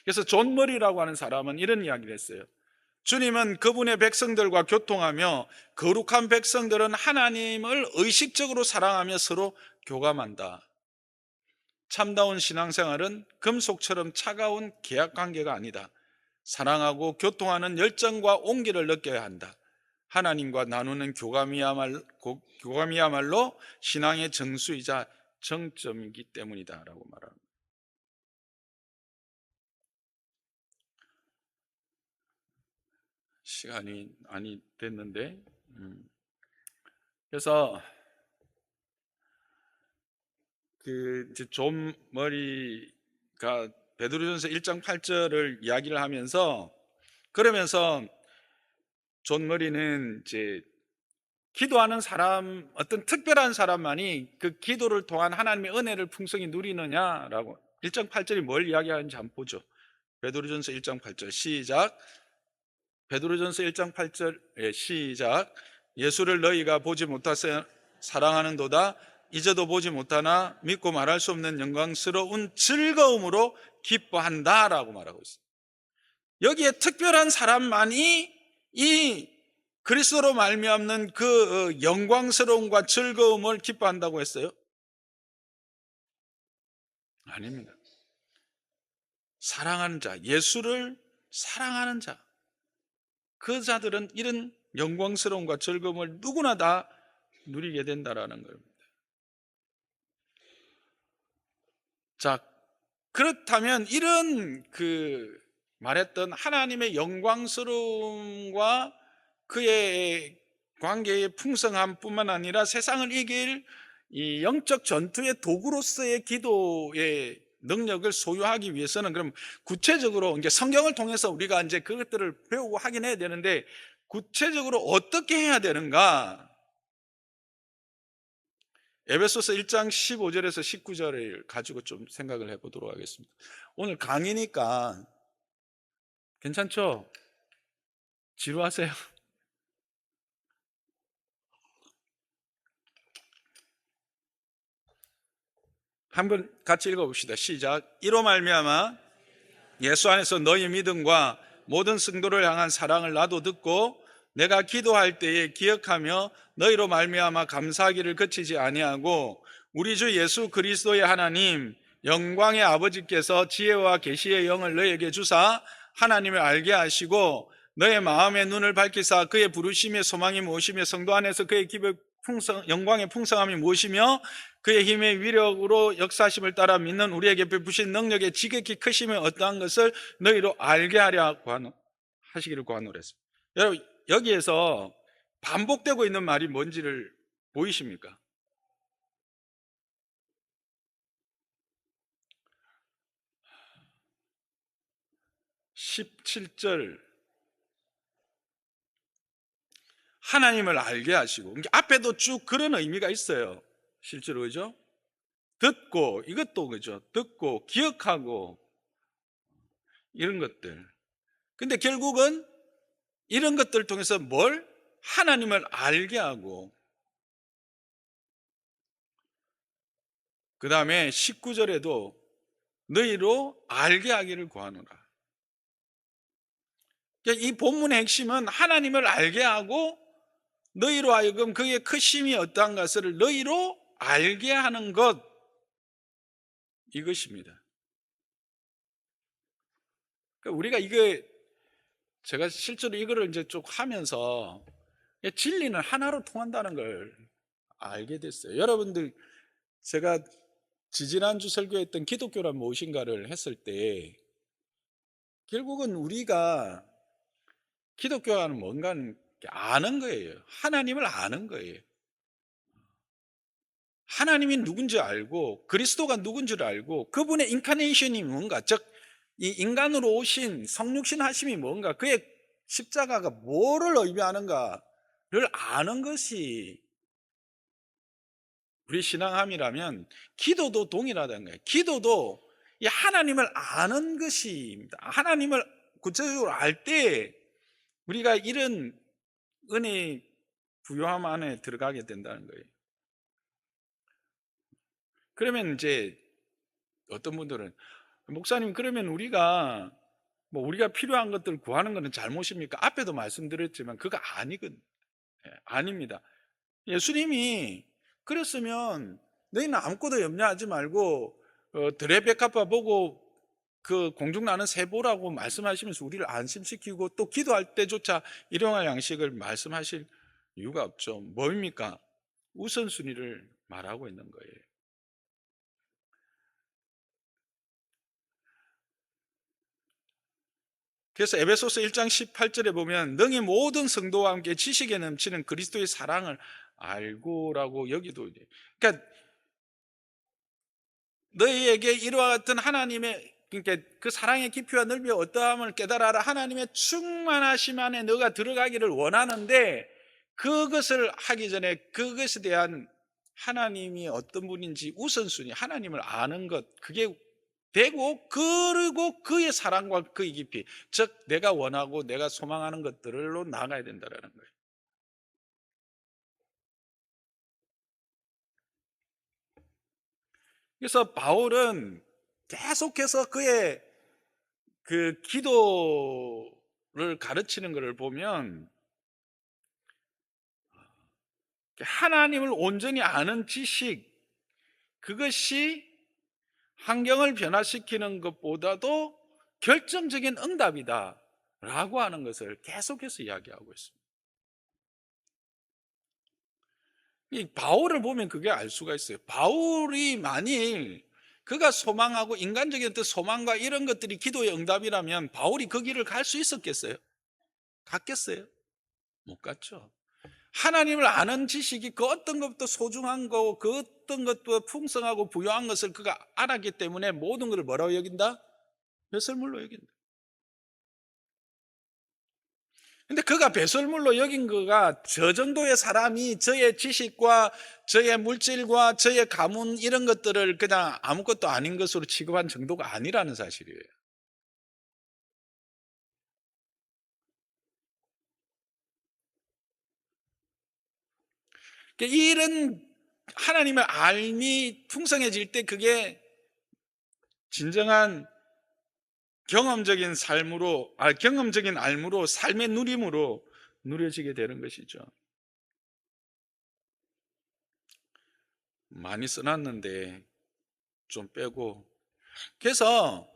그래서 존 머리라고 하는 사람은 이런 이야기를 했어요. 주님은 그분의 백성들과 교통하며 거룩한 백성들은 하나님을 의식적으로 사랑하며 서로 교감한다. 참다운 신앙생활은 금속처럼 차가운 계약 관계가 아니다. 사랑하고 교통하는 열정과 온기를 느껴야 한다. 하나님과 나누는 교감이야말로 신앙의 정수이자 정점이기 때문이다 라고 말합니다. 시간이 많이 됐는데 그래서 이제 존 머리가 베드로전서 1장 8절을 이야기를 하면서, 그러면서 존 머리는 이제 기도하는 사람, 어떤 특별한 사람만이 그 기도를 통한 하나님의 은혜를 풍성히 누리느냐라고 1장 8절이 뭘 이야기하는지 한번 보죠. 베드로전서 1장 8절 시작. 베드로전서 1장 8절 시작. 예수를 너희가 보지 못하세 사랑하는도다. 이제도 보지 못하나 믿고 말할 수 없는 영광스러운 즐거움으로 기뻐한다라고 말하고 있습니다. 여기에 특별한 사람만이 이 그리스도로 말미암는 그 영광스러움과 즐거움을 기뻐한다고 했어요? 아닙니다. 사랑하는 자, 예수를 사랑하는 자, 그 자들은 이런 영광스러움과 즐거움을 누구나 다 누리게 된다라는 겁니다. 자, 그렇다면 이런 말했던 하나님의 영광스러움과 그의 관계의 풍성함뿐만 아니라 세상을 이길 이 영적 전투의 도구로서의 기도의 능력을 소유하기 위해서는, 그럼 구체적으로 이제 성경을 통해서 우리가 이제 그것들을 배우고 하긴 해야 되는데, 구체적으로 어떻게 해야 되는가? 에베소서 1장 15절에서 19절을 가지고 좀 생각을 해보도록 하겠습니다. 오늘 강의니까 괜찮죠? 지루하세요? 한번 같이 읽어봅시다. 시작. 이로 말미암아 예수 안에서 너희 믿음과 모든 성도를 향한 사랑을 나도 듣고 내가 기도할 때에 기억하며 너희로 말미암아 감사하기를 그치지 아니하고, 우리 주 예수 그리스도의 하나님 영광의 아버지께서 지혜와 계시의 영을 너희에게 주사 하나님을 알게 하시고 너의 마음의 눈을 밝히사 그의 부르심의 소망이 무엇이며 성도 안에서 그의 영광의 풍성함이 무엇이며 그의 힘의 위력으로 역사심을 따라 믿는 우리에게 베푸신 능력의 지극히 크심이 어떠한 것을 너희로 알게 하려 하시기를 구하노랬습니다. 여러분, 여기에서 반복되고 있는 말이 뭔지를 보이십니까? 17절 하나님을 알게 하시고, 앞에도 쭉 그런 의미가 있어요. 실제로, 그죠? 듣고, 이것도 그죠? 듣고 기억하고 이런 것들. 근데 결국은 이런 것들을 통해서 뭘? 하나님을 알게 하고, 그 다음에 19절에도 너희로 알게 하기를 구하노라. 그러니까 이 본문의 핵심은 하나님을 알게 하고 너희로 하여금 그의 크심이 어떠한 것을 너희로 알게 하는 것, 이것입니다. 그러니까 우리가 제가 실제로 이거를 이제 쭉 하면서 진리는 하나로 통한다는 걸 알게 됐어요. 여러분들, 제가 지지난주 설교했던 기독교란 무엇인가를 했을 때 결국은 우리가 기독교는 뭔가는 아는 거예요. 하나님을 아는 거예요. 하나님이 누군지 알고 그리스도가 누군지를 알고 그분의 인카네이션이 뭔가, 즉 이 인간으로 오신 성육신 하심이 뭔가, 그의 십자가가 뭐를 의미하는가를 아는 것이 우리 신앙함이라면 기도도 동일하다는 거예요. 기도도 이 하나님을 아는 것입니다. 하나님을 구체적으로 알 때 우리가 이런 은혜 부요함 안에 들어가게 된다는 거예요. 그러면 이제 어떤 분들은, 목사님, 그러면 우리가 필요한 것들 구하는 것은 잘못입니까? 앞에도 말씀드렸지만 그거 아니거든요. 아닙니다. 예수님이 그랬으면 너희는 아무것도 염려하지 말고 드레베카파 보고 그 공중 나는 새 보라고 말씀하시면서 우리를 안심시키고 또 기도할 때조차 일용할 양식을 말씀하실 이유가 없죠. 뭐입니까? 우선순위를 말하고 있는 거예요. 그래서 에베소서 1장 18절에 보면 능히 모든 성도와 함께 지식에 넘치는 그리스도의 사랑을 알고라고 여기도 그러니까 너희에게 이와 같은 하나님의 그러니까 그 사랑의 깊이와 넓이와 어떠함을 깨달아라. 하나님의 충만하심 안에 너가 들어가기를 원하는데 그것을 하기 전에 그것에 대한 하나님이 어떤 분인지 우선순위 하나님을 아는 것 그게 되고 그리고 그의 사랑과 그의 깊이 즉 내가 원하고 내가 소망하는 것들로 나아가야 된다는 거예요. 그래서 바울은 계속해서 그의 그 기도를 가르치는 것을 보면 하나님을 온전히 아는 지식 그것이 환경을 변화시키는 것보다도 결정적인 응답이다 라고 하는 것을 계속해서 이야기하고 있습니다. 이 바울을 보면 그게 알 수가 있어요. 바울이 만일 그가 소망하고 인간적인 어떤 소망과 이런 것들이 기도의 응답이라면 바울이 그 길을 갈 수 있었겠어요? 갔겠어요? 못 갔죠. 하나님을 아는 지식이 그 어떤 것도 소중한 거고 그 어떤 것도 풍성하고 부유한 것을 그가 알았기 때문에 모든 것을 뭐라고 여긴다? 배설물로 여긴다. 근데 그가 배설물로 여긴 거가 저 정도의 사람이 저의 지식과 저의 물질과 저의 가문 이런 것들을 그냥 아무것도 아닌 것으로 취급한 정도가 아니라는 사실이에요. 그러니까 이런 하나님의 알미 풍성해질 때 그게 진정한 경험적인 삶으로, 경험적인 알무로 삶의 누림으로 누려지게 되는 것이죠. 많이 써놨는데 좀 빼고. 그래서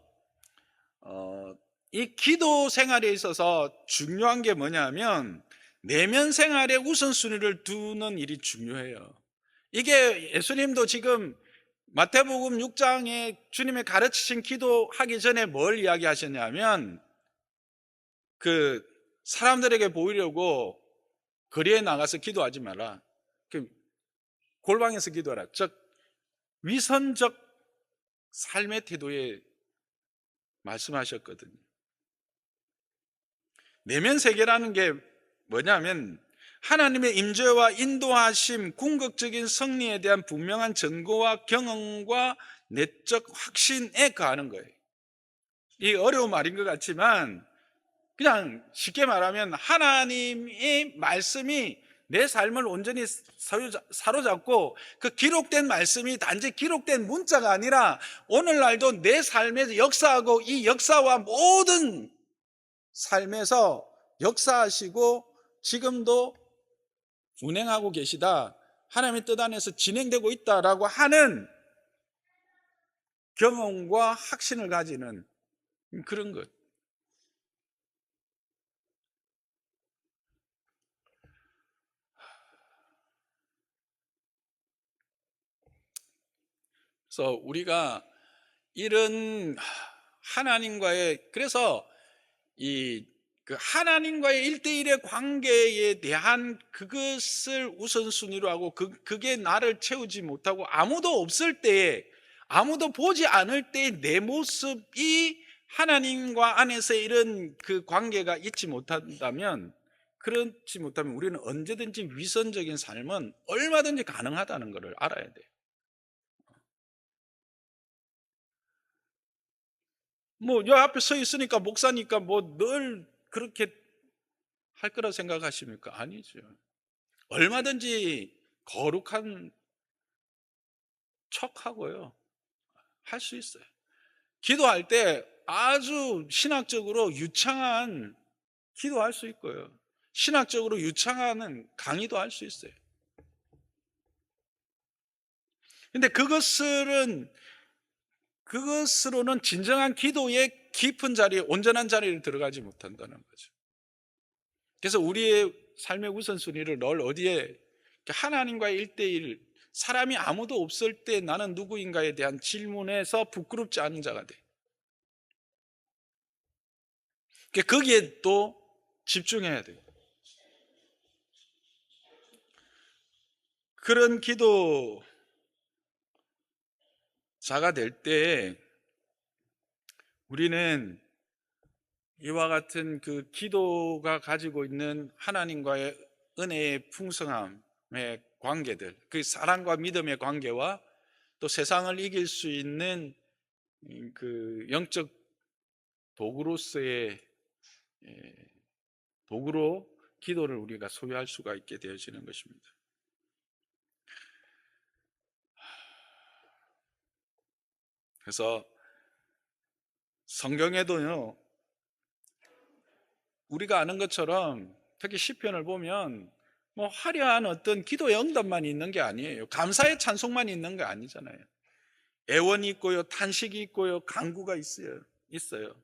이 기도 생활에 있어서 중요한 게 뭐냐면 내면 생활에 우선순위를 두는 일이 중요해요. 이게 예수님도 지금 마태복음 6장에 주님의 가르치신 기도하기 전에 뭘 이야기하셨냐면 그 사람들에게 보이려고 거리에 나가서 기도하지 마라. 그 골방에서 기도하라. 즉 위선적 삶의 태도에 말씀하셨거든요. 내면 세계라는 게 뭐냐면 하나님의 임재와 인도하심, 궁극적인 승리에 대한 분명한 증거와 경험과 내적 확신에 거하는 거예요. 이 어려운 말인 것 같지만 그냥 쉽게 말하면 하나님의 말씀이 내 삶을 온전히 사로잡고 그 기록된 말씀이 단지 기록된 문자가 아니라 오늘날도 내 삶에서 역사하고 이 역사와 모든 삶에서 역사하시고 지금도 운행하고 계시다. 하나님의 뜻 안에서 진행되고 있다라고 하는 경험과 확신을 가지는 그런 것. 그래서 우리가 이런 하나님과의 그래서 이 그 하나님과의 일대일의 관계에 대한 그것을 우선순위로 하고 그게 나를 채우지 못하고 아무도 없을 때에 아무도 보지 않을 때의 내 모습이 하나님과 안에서 이런 그 관계가 있지 못한다면 그렇지 못하면 우리는 언제든지 위선적인 삶은 얼마든지 가능하다는 것을 알아야 돼요. 뭐, 여 앞에 서 있으니까 목사니까 뭐 늘 그렇게 할 거라 생각하십니까? 아니죠. 얼마든지 거룩한 척하고요. 할 수 있어요. 기도할 때 아주 신학적으로 유창한 기도할 수 있고요. 신학적으로 유창한 강의도 할 수 있어요. 근데 그것은 그것으로는 진정한 기도의 깊은 자리에, 온전한 자리에 들어가지 못한다는 거죠. 그래서 우리의 삶의 우선순위를 늘 어디에, 하나님과의 일대일, 사람이 아무도 없을 때 나는 누구인가에 대한 질문에서 부끄럽지 않은 자가 돼. 거기에 또 집중해야 돼요. 그런 기도자가 될 때 우리는 이와 같은 그 기도가 가지고 있는 하나님과의 은혜의 풍성함의 관계들, 그 사랑과 믿음의 관계와 또 세상을 이길 수 있는 그 영적 도구로서의 도구로 기도를 우리가 소유할 수가 있게 되어지는 것입니다. 그래서 성경에도요, 우리가 아는 것처럼 특히 시편을 보면 뭐 화려한 어떤 기도의 응답만 있는 게 아니에요. 감사의 찬송만 있는 게 아니잖아요. 애원이 있고요, 탄식이 있고요, 간구가 있어요.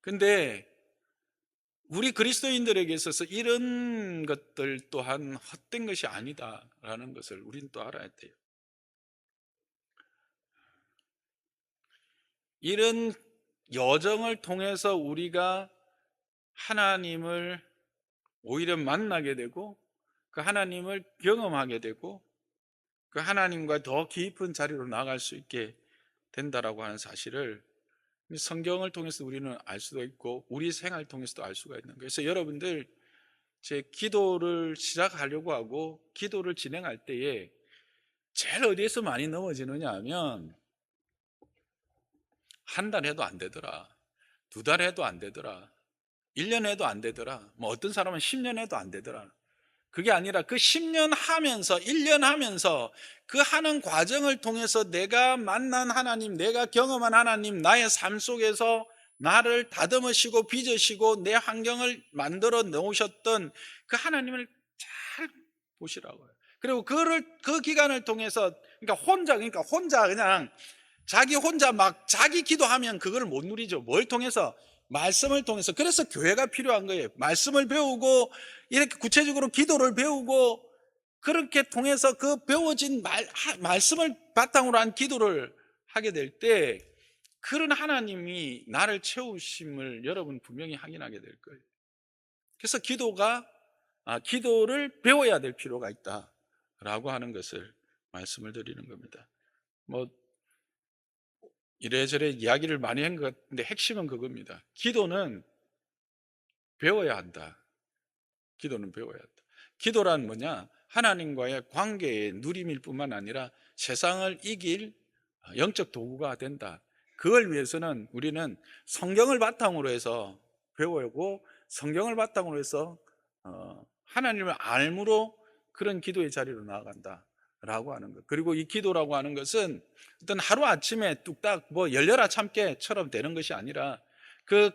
근데 우리 그리스도인들에게 있어서 이런 것들 또한 헛된 것이 아니다라는 것을 우리는 또 알아야 돼요. 이런 여정을 통해서 우리가 하나님을 오히려 만나게 되고 그 하나님을 경험하게 되고 그 하나님과 더 깊은 자리로 나아갈 수 있게 된다라고 하는 사실을 성경을 통해서 우리는 알 수도 있고 우리 생활을 통해서도 알 수가 있는 거예요. 그래서 여러분들 제 기도를 시작하려고 하고 기도를 진행할 때에 제일 어디에서 많이 넘어지느냐 하면 한 달 해도 안 되더라, 두 달 해도 안 되더라, 1년 해도 안 되더라, 뭐 어떤 사람은 10년 해도 안 되더라. 그게 아니라 그 10년 하면서 1년 하면서 그 하는 과정을 통해서 내가 만난 하나님, 내가 경험한 하나님, 나의 삶 속에서 나를 다듬으시고 빚으시고 내 환경을 만들어 놓으셨던 그 하나님을 잘 보시라고요. 그리고 그 기간을 통해서 그러니까 혼자 그냥 자기 혼자 막 자기 기도하면 그걸 못 누리죠. 뭘 통해서? 말씀을 통해서. 그래서 교회가 필요한 거예요. 말씀을 배우고 이렇게 구체적으로 기도를 배우고 그렇게 통해서 그 배워진 말씀을 바탕으로 한 기도를 하게 될 때 그런 하나님이 나를 채우심을 여러분 분명히 확인하게 될 거예요. 그래서 기도를 배워야 될 필요가 있다라고 하는 것을 말씀을 드리는 겁니다. 뭐 이래저래 이야기를 많이 한 것 같은데 핵심은 그겁니다. 기도는 배워야 한다. 기도는 배워야 한다. 기도란 뭐냐? 하나님과의 관계의 누림일 뿐만 아니라 세상을 이길 영적 도구가 된다. 그걸 위해서는 우리는 성경을 바탕으로 해서 배우고 성경을 바탕으로 해서 하나님을 알므로 그런 기도의 자리로 나아간다라고 하는 것. 그리고 이 기도라고 하는 것은 어떤 하루아침에 뚝딱 뭐 열려라 참깨처럼 되는 것이 아니라 그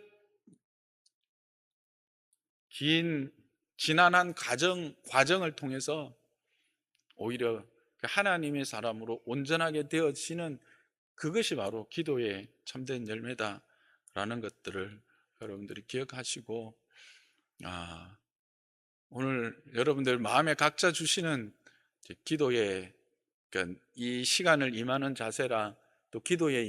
긴 지난한 과정을 통해서 오히려 그 하나님의 사람으로 온전하게 되어지는 그것이 바로 기도의 참된 열매다라는 것들을 여러분들이 기억하시고 오늘 여러분들 마음에 각자 주시는 기도의 그러니까 이 시간을 임하는 자세라 또 기도의